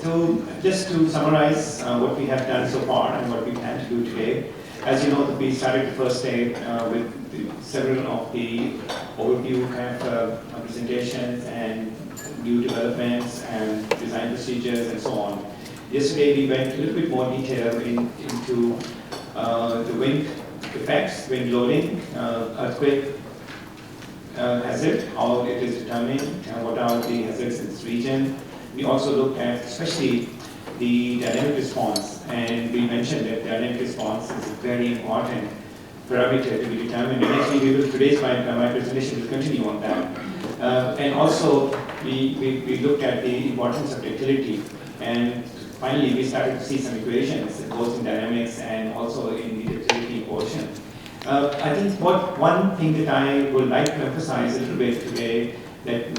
just to summarize what we have done so far and what we plan to do today. As you know, we started the first day with several of the overview kind of presentations and new developments and design procedures and so on. Yesterday we went a little bit more detail into the wind effects, wind loading, earthquake hazard, how it is determined, what are the hazards in this region. We also looked at especially the dynamic response, and we mentioned that dynamic response is a very important parameter to be determined. And actually, today's my presentation will continue on that. And also, we looked at the importance of ductility, and finally, we started to see some equations, both in dynamics and also in the ductility portion. I think one thing that I would like to emphasize a little bit today, that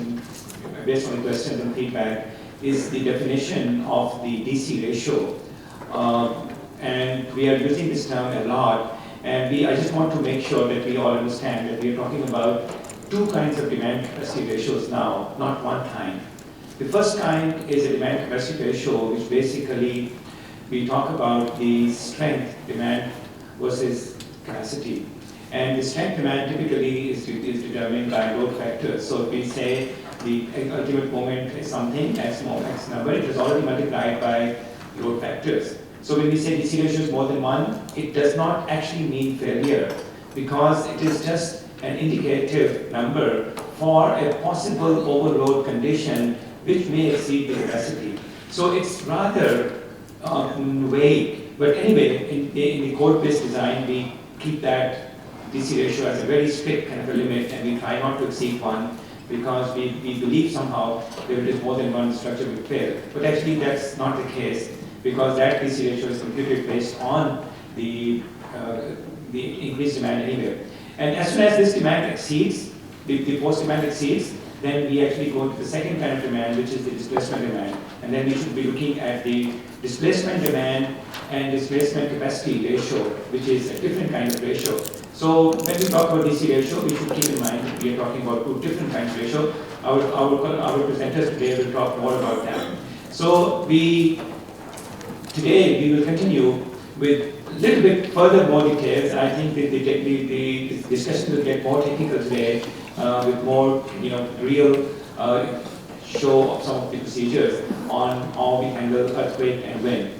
based on the questions and feedback, is the definition of the DC ratio. And we are using this term a lot, and I just want to make sure that we all understand that we are talking about two kinds of demand capacity ratios now, not one kind. The first kind is a demand capacity ratio, which basically we talk about the strength demand versus capacity. And the strength demand typically is determined by load factors. So if we say the ultimate moment is something, X number, it is already multiplied by load factors. So when we say DC ratio is more than 1, it does not actually mean failure, because it is just an indicative number for a possible overload condition which may exceed the capacity. So it's rather vague. But anyway, in the code-based design, we keep that DC ratio as a very strict kind of a limit, and we try not to exceed 1, because we believe somehow that if it is more than 1, the structure will fail. But actually that's not the case, because that DC ratio is computed based on the increased demand anyway. And as soon as this demand exceeds, the post demand exceeds, then we actually go to the second kind of demand, which is the displacement demand. And then we should be looking at the displacement demand and displacement capacity ratio, which is a different kind of ratio. So when we talk about DC ratio, we should keep in mind that we are talking about two different kinds of ratio. Our presenters today will talk more about that. So today we will continue with a little bit further more details. I think that the discussion will get more technical today, with more real show of some of the procedures on how we handle earthquake and wind.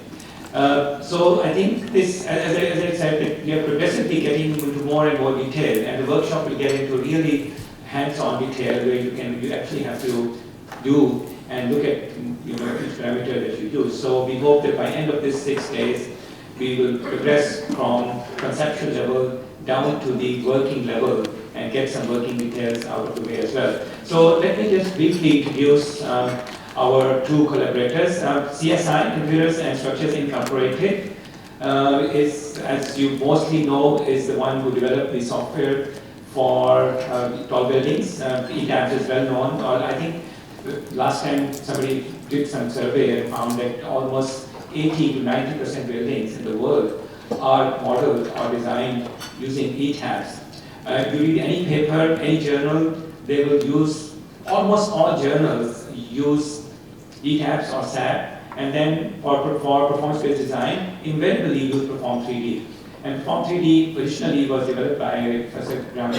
So I think this, as I said, we are progressively getting into more and more detail, and the workshop will get into really hands-on detail where you actually have to do and look at each parameter that you use. So we hope that by end of this 6 days, we will progress from conceptual level down to the working level and get some working details out of the way as well. So let me just briefly introduce our two collaborators. CSI, Computers and Structures Incorporated, is, as you mostly know, is the one who developed the software for tall buildings. ETABS is well known. I think last time somebody did some survey and found that almost 80 to 90% buildings in the world are modeled or designed using ETABS. If you read any paper, any journal, they will use, almost all journals use ETABS or SAP, and then for performance-based design, invariably use Perform 3D. And Perform 3D originally was developed by Professor Graham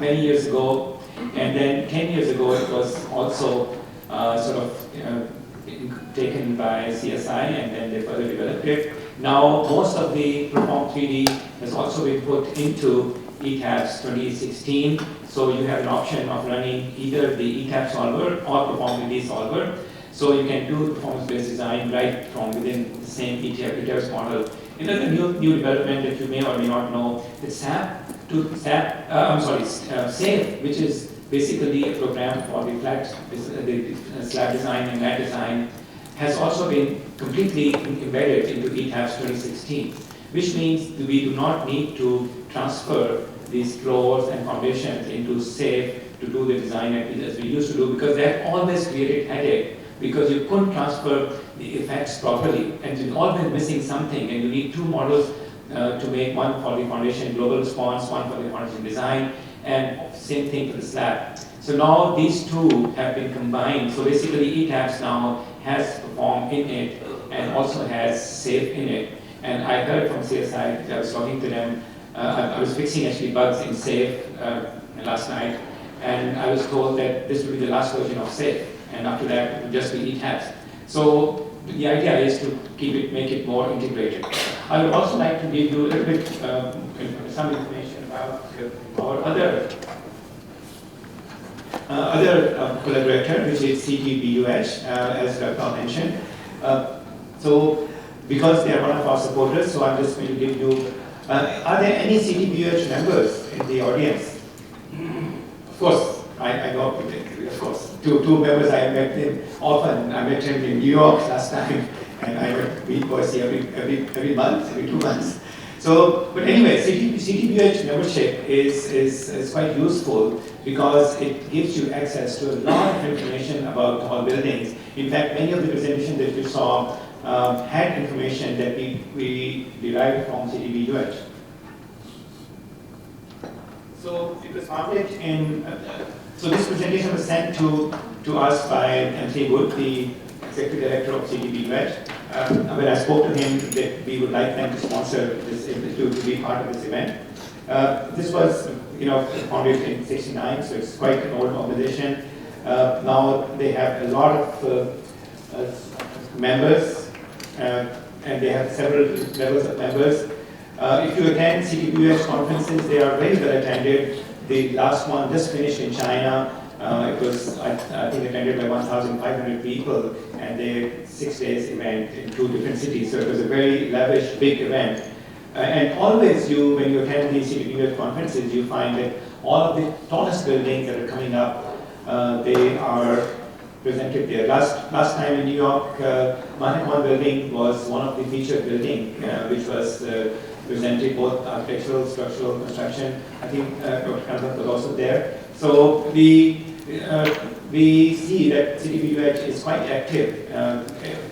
many years ago, and then 10 years ago it was also taken by CSI, and then they further developed it. Now most of the Perform 3D has also been put into ETABS 2016, so you have an option of running either the ETABS solver or Perform 3D solver. So you can do performance-based design right from within the same ETABS model. Another new development that you may or may not know is SAFE, which is basically a program for the slab design and mat design, has also been completely embedded into ETABS 2016, which means we do not need to transfer these floors and foundations into SAFE to do the design as we used to do, because that always created headache, because you couldn't transfer the effects properly, and you're always missing something, and you need two models to make, one for the foundation global response, one for the foundation design, and same thing for the slab. So now these two have been combined. So basically ETABS now has Perform in it and also has Safe in it. And I heard from CSI, I was talking to them, I was fixing actually bugs in Safe last night, and I was told that this will be the last version of Safe, and after that it will just be ETABS. So the idea is to make it more integrated. I would also like to give you a little bit, some information about our other collaborator, which is CBUTH, as Dr. mentioned. So, because they are one of our supporters, so I'm just going to give you, are there any CBUTH members in the audience? Of course, I know, of course. Two members, I met them often. I met him in New York last time, and I meet Percy every month, every 2 months. So, but anyway, CBUTH membership is quite useful because it gives you access to a lot of information about tall buildings. In fact, many of the presentations that you saw had information that we derived from CBUTH. So it was founded in, so this presentation was sent to us by Anthony Wood, the Executive Director of CBUTH. When I spoke to him that we would like them to sponsor this, to be part of this event. This was, founded in '69, so it's quite an old organization. Now they have a lot of members, and they have several levels of members. If you attend CBUTH conferences, they are very well attended. The last one just finished in China. It was, I think, attended by 1,500 people, and they 6 days event in 2 different cities. So it was a very lavish, big event. And always, when you attend these CBUTH conferences, you find that all of the tallest buildings that are coming up, they are presented there. Last time in New York, Manhattan Building was one of the featured buildings, which was presented both architectural, structural, construction. I think Dr. Kanzat was also there. So we see that CBUTH is quite active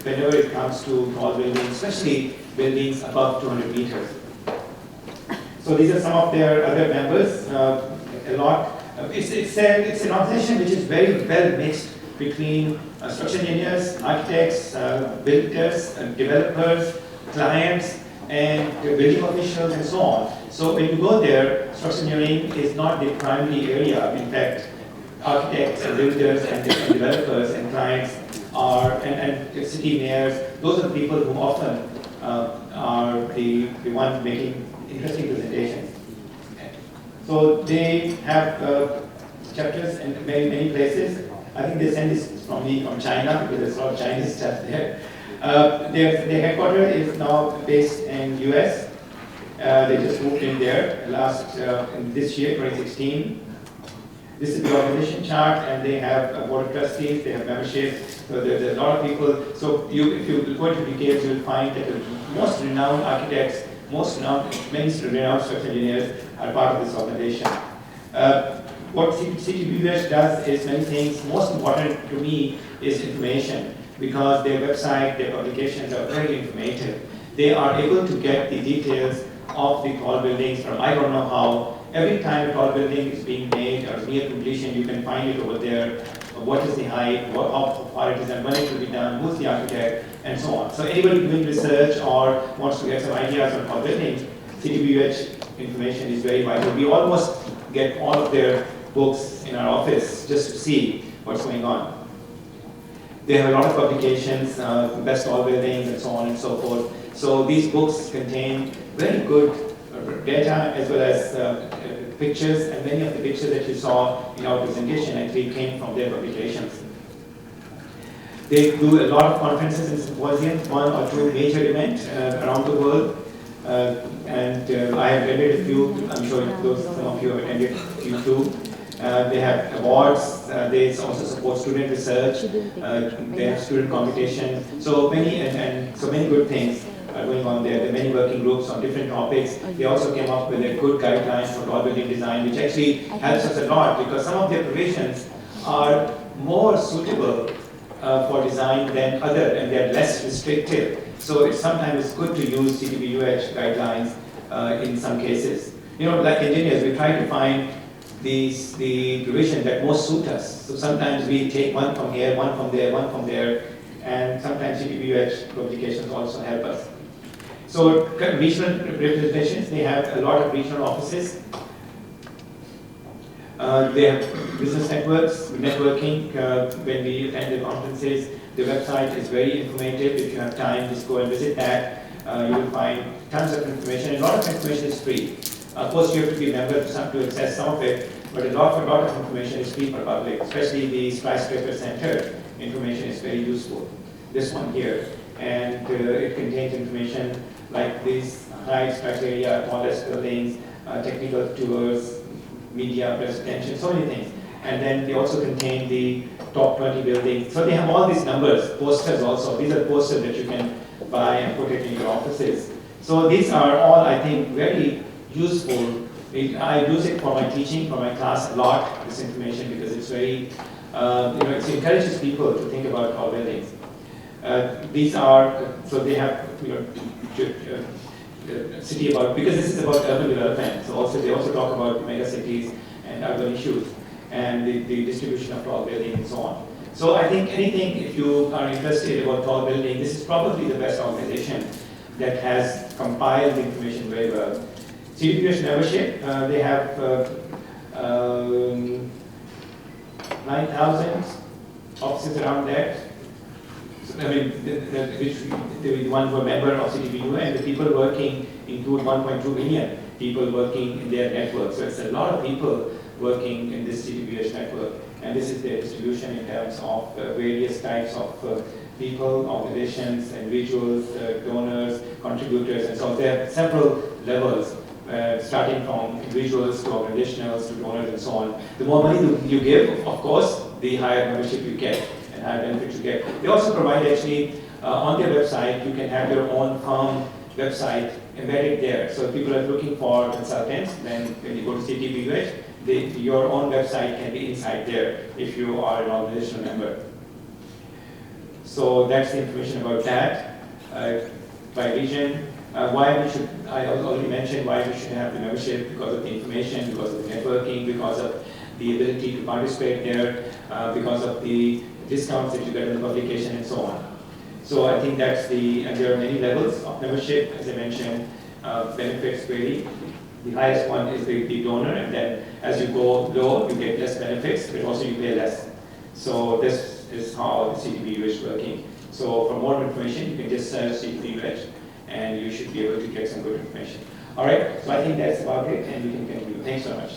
whenever it comes to tall buildings, especially buildings above 200 meters. So these are some of their other members. A lot. It's an organization which is very well mixed between structural engineers, architects, builders, developers, clients, and building officials, and so on. So when you go there, structural engineering is not the primary area. In fact, architects and builders and developers and clients are, and city mayors, those are the people who often are the ones making interesting presentations. So they have chapters in many places. I think they send this from China because there's a lot of Chinese stuff there. Their headquarters is now based in US. They just moved in there this year, 2016. This is the organization chart, and they have a board of trustees, they have membership, so there's a lot of people. So if you go into details, you'll find that the most renowned architects, many renowned structural engineers are part of this organization. What CBUTH does is many things. Most important to me is information, because their website, their publications are very informative. They are able to get the details of the tall buildings from I don't know how. Every time a tall building is being made or near completion, you can find it over there. What is the height, how far it is, and when it will be done, who's the architect, and so on. So anybody doing research or wants to get some ideas on tall buildings, CBUTH information is very vital. We almost get all of their books in our office just to see what's going on. They have a lot of publications, best tall buildings, and so on and so forth. So these books contain very good data as well as pictures, and many of the pictures that you saw in our presentation actually came from their publications. They do a lot of conferences and symposiums, 1 or 2 major events around the world. And I have attended a few. I'm sure some of you have attended a few too. They have awards. They also support student research. They have student competition. So many good things are going on there. There are many working groups on different topics. They also came up with a good guidelines for tall building design, which actually helps us a lot, because some of their provisions are more suitable for design than other, and they're less restrictive. So sometimes it's good to use CBUTH guidelines in some cases. Like engineers, we try to find the provision that most suit us. So sometimes we take one from here, one from there, one from there, and sometimes CBUTH publications also help us. So regional representations, they have a lot of regional offices. They have business networks, networking. When we attend the conferences, the website is very informative. If you have time, just go and visit that. You will find tons of information. A lot of information is free. Of course, you have to be a member to access some of it, but a lot of information is free for public, especially the skyscraper center information is very useful. This one here, and it contains information like these heights, criteria, tallest buildings, technical tours, media presentation, so many things. And then they also contain the top 20 buildings. So they have all these numbers, posters also. These are posters that you can buy and put it in your offices. So these are all, I think, very useful. I use it for my teaching, for my class a lot, this information, because it's very, it encourages people to think about tall buildings. These are, so they have, city about, because this is about urban development, so also they also talk about mega cities and urban issues and the distribution of tall buildings and so on. So I think anything, if you are interested about tall building, this is probably the best organization that has compiled the information very well. CBUTH membership, they have 9,000 offices around that. I mean, the ones who are member of CBUTH, and the people working include 1.2 million people working in their network. So it's a lot of people working in this CBUTH network, and this is their distribution in terms of various types of people, organizations, individuals, donors, contributors, and so on. There are several levels, starting from individuals to organizations to donors and so on. The more money you give, of course, the higher membership you get and higher benefits you get. They also provide actually, on their website, you can have your own firm website embedded there. So if people are looking for consultants, then when you go to CBUTH, your own website can be inside there if you are an organizational member. So that's the information about that. By region, why we should, I already mentioned why we should have the membership, because of the information, because of the networking, because of the ability to participate there, because of the discounts that you get in the publication and so on. So I think that's and there are many levels of membership, as I mentioned, benefits vary. The highest one is the donor, and then as you go low, you get less benefits, but also you pay less. So this is how the CBUTH is working. So for more information, you can just search CBUTH, and you should be able to get some good information. All right, so I think that's about it, and we can continue. Thanks so much.